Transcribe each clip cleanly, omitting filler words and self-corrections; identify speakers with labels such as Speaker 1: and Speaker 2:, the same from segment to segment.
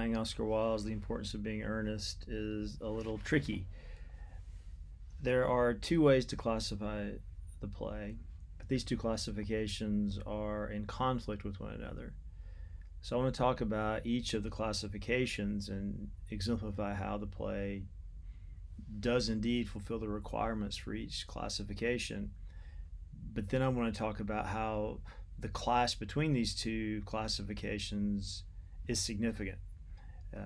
Speaker 1: classifying Oscar Wilde's The Importance of Being Earnest is a little tricky. There are two ways to classify the play, but these two classifications are in conflict with one another. So I want to talk about each of the classifications and exemplify how the play does indeed fulfill the requirements for each classification. But then I want to talk about how the clash between these two classifications is significant,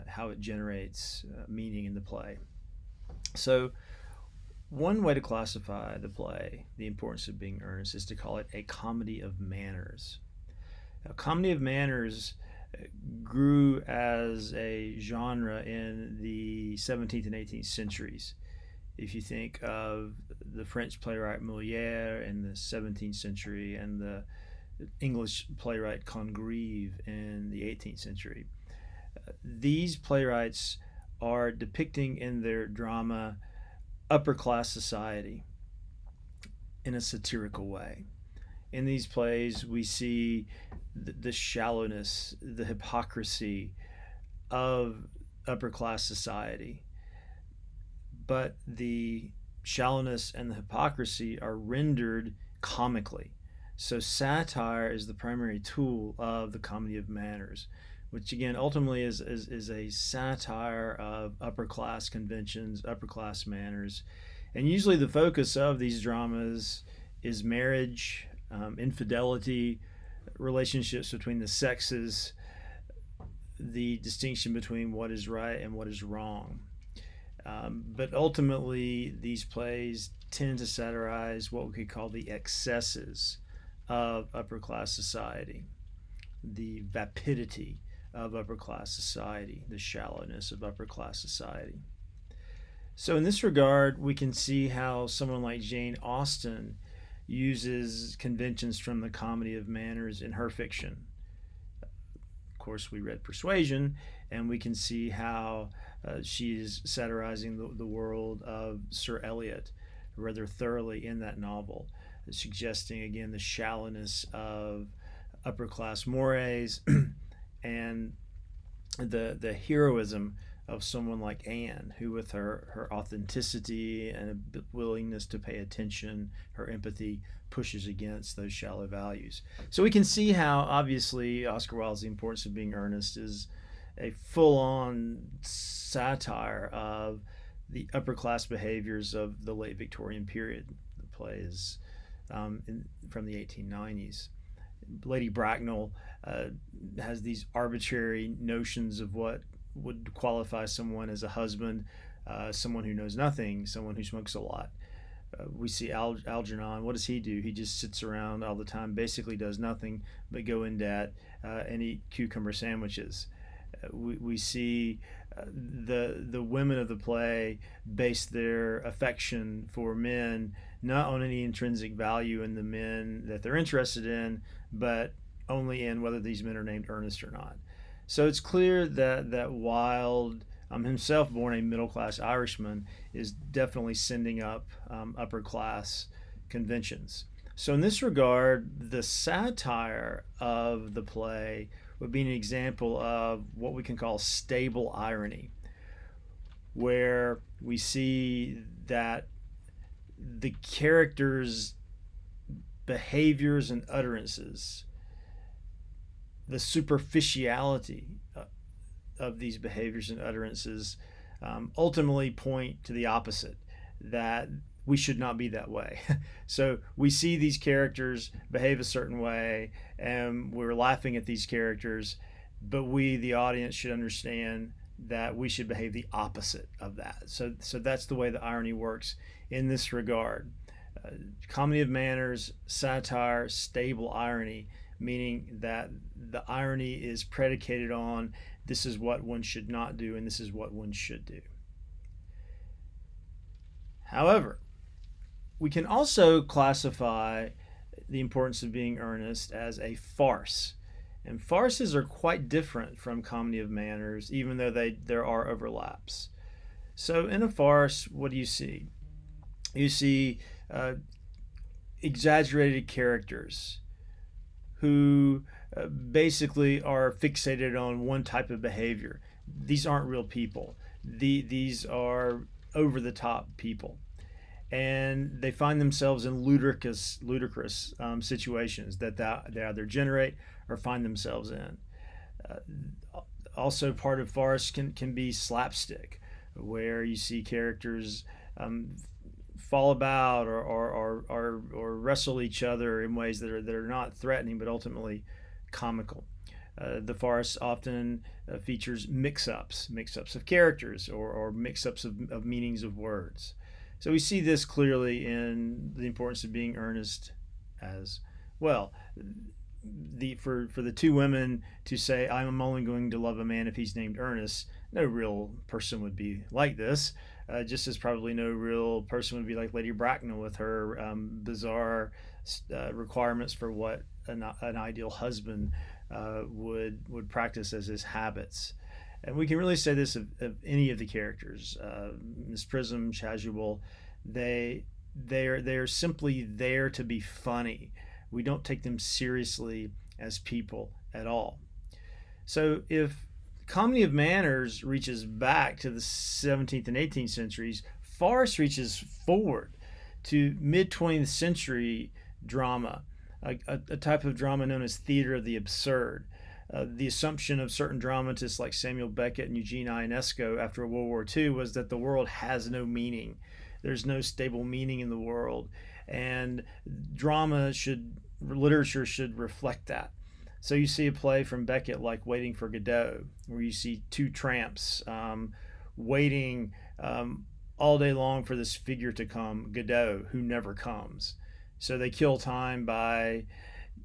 Speaker 1: how it generates meaning in the play. So, one way to classify the play, The Importance of Being Earnest, is to call it a comedy of manners. Now, comedy of manners grew as a genre in the 17th and 18th centuries. If you think of the French playwright Molière in the 17th century and the English playwright Congreve in the 18th century, these playwrights are depicting in their drama upper class society in a satirical way. In these plays, we see the shallowness, the hypocrisy of upper class society. But the shallowness and the hypocrisy are rendered comically. So satire is the primary tool of the comedy of manners, which again ultimately is a satire of upper class conventions, upper class manners. And usually the focus of these dramas is marriage, infidelity, relationships between the sexes, the distinction between what is right and what is wrong. But ultimately, these plays tend to satirize what we could call the excesses of upper class society, the vapidity of upper class society, the shallowness of upper class society. So, in this regard, we can see how someone like Jane Austen uses conventions from the comedy of manners in her fiction. Of course, we read Persuasion, and we can see how she's satirizing the world of Sir Eliot rather thoroughly in that novel, suggesting again the shallowness of upper class mores and the heroism of someone like Anne, who with her authenticity and a willingness to pay attention, her empathy, pushes against those shallow values. So we can see how obviously Oscar Wilde's The Importance of Being Earnest is a full-on satire of the upper class behaviors of the late Victorian period. The play is from the 1890s. Lady Bracknell has these arbitrary notions of what would qualify someone as a husband, someone who knows nothing, someone who smokes a lot. We see Algernon. What does he do? He just sits around all the time, basically does nothing but go in debt and eat cucumber sandwiches. We see the women of the play base their affection for men not on any intrinsic value in the men that they're interested in, but only in whether these men are named Ernest or not. So it's clear that Wilde, himself born a middle-class Irishman, is definitely sending up upper class conventions. So in this regard, the satire of the play would be an example of what we can call stable irony, where we see that the characters' behaviors and utterances, the superficiality of these behaviors and utterances ultimately point to the opposite, that we should not be that way. So we see these characters behave a certain way and we're laughing at these characters, but we, the audience, should understand that we should behave the opposite of that. So that's the way the irony works in this regard. Comedy of manners, satire, stable irony, meaning that the irony is predicated on this is what one should not do and this is what one should do. However, we can also classify The Importance of Being Earnest as a farce. And farces are quite different from comedy of manners, even though there are overlaps. So in a farce, what do you see? You see exaggerated characters who basically are fixated on one type of behavior. These aren't real people. These are over the top people, and they find themselves in ludicrous situations that they either generate or find themselves in. Also, part of farce can be slapstick, where you see characters fall about or wrestle each other in ways that are not threatening but ultimately comical. The farce often features mix-ups of characters or mix-ups of meanings of words. So we see this clearly in the importance of being earnest as well. For the two women to say, I'm only going to love a man if he's named Ernest, no real person would be like this. Just as probably no real person would be like Lady Bracknell with her bizarre requirements for what an ideal husband would practice as his habits. And we can really say this of any of the characters. Miss Prism, Chasuble, they're simply there to be funny. We don't take them seriously as people at all. So if comedy of manners reaches back to the 17th and 18th centuries, farce reaches forward to mid-20th century drama, a type of drama known as theater of the absurd. The assumption of certain dramatists like Samuel Beckett and Eugene Ionesco after World War II was that the world has no meaning. There's no stable meaning in the world, and literature should reflect that. So you see a play from Beckett like Waiting for Godot, where you see two tramps waiting all day long for this figure to come, Godot, who never comes. So they kill time by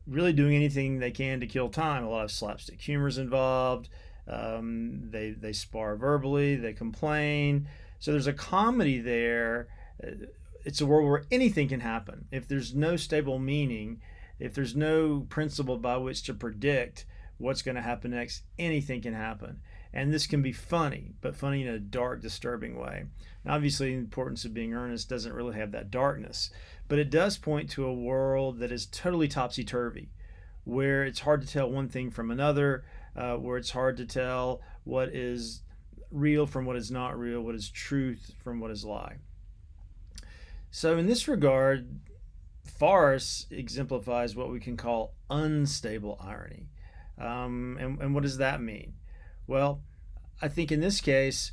Speaker 1: really doing anything they can to kill time. A lot of slapstick humor is involved. They spar verbally, they complain. So there's a comedy there. It's a world where anything can happen. If there's no stable meaning, if there's no principle by which to predict what's going to happen next, anything can happen. And this can be funny, but funny in a dark, disturbing way. Now, obviously, the importance of being earnest doesn't really have that darkness, but it does point to a world that is totally topsy-turvy, where it's hard to tell one thing from another, where it's hard to tell what is real from what is not real, what is truth from what is lie. So in this regard, farce exemplifies what we can call unstable irony. And what does that mean? Well, I think in this case,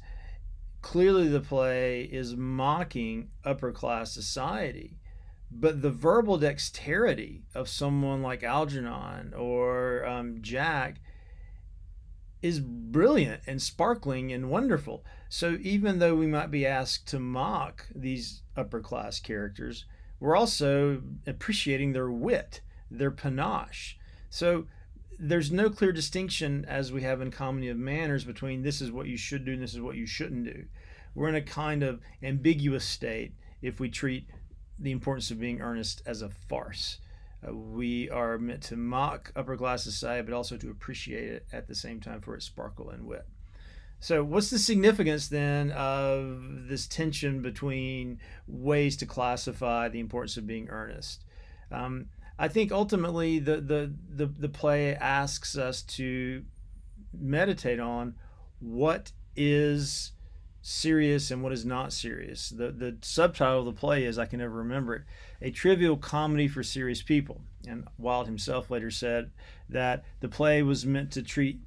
Speaker 1: clearly the play is mocking upper class society, but the verbal dexterity of someone like Algernon or Jack is brilliant and sparkling and wonderful. So even though we might be asked to mock these upper class characters, we're also appreciating their wit, their panache. So there's no clear distinction, as we have in comedy of manners, between this is what you should do and this is what you shouldn't do. We're in a kind of ambiguous state if we treat the importance of being earnest as a farce. We are meant to mock upper class society, but also to appreciate it at the same time for its sparkle and wit. So what's the significance then of this tension between ways to classify the importance of being earnest? I think ultimately the play asks us to meditate on what is serious and what is not serious. The subtitle of the play is, I can never remember it, A Trivial Comedy for Serious People. And Wilde himself later said that the play was meant to treat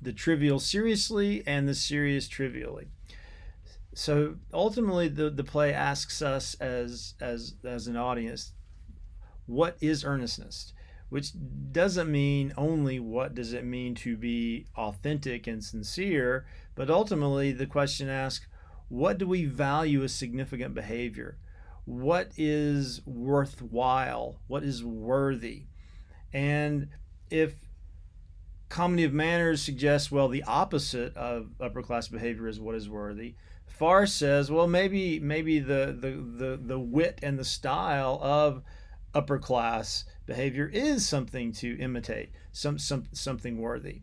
Speaker 1: the trivial seriously and the serious trivially. So ultimately the play asks us as an audience, what is earnestness? Which doesn't mean only what does it mean to be authentic and sincere, but ultimately the question asks, what do we value as significant behavior? What is worthwhile? What is worthy? And if comedy of manners suggests, well, the opposite of upper class behavior is what is worthy, farce says, well, maybe the wit and the style of upper class behavior is something to imitate, something worthy.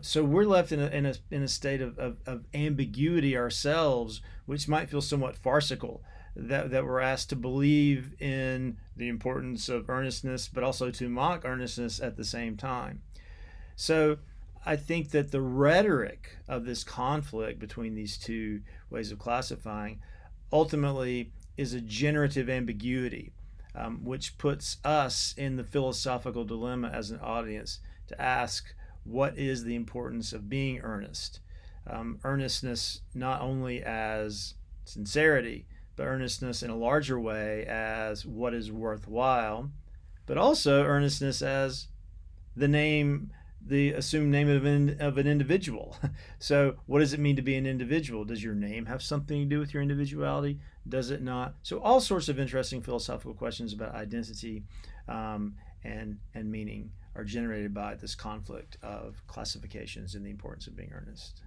Speaker 1: So we're left in a state of ambiguity ourselves, which might feel somewhat farcical, that we're asked to believe in the importance of earnestness, but also to mock earnestness at the same time. So I think that the rhetoric of this conflict between these two ways of classifying ultimately is a generative ambiguity, which puts us in the philosophical dilemma as an audience to ask, what is the importance of being earnest? Earnestness not only as sincerity, but earnestness in a larger way as what is worthwhile, but also earnestness as the name, the assumed name of an individual. So, what does it mean to be an individual? Does your name have something to do with your individuality? Does it not? So, all sorts of interesting philosophical questions about identity and meaning are generated by this conflict of classifications and the importance of being earnest.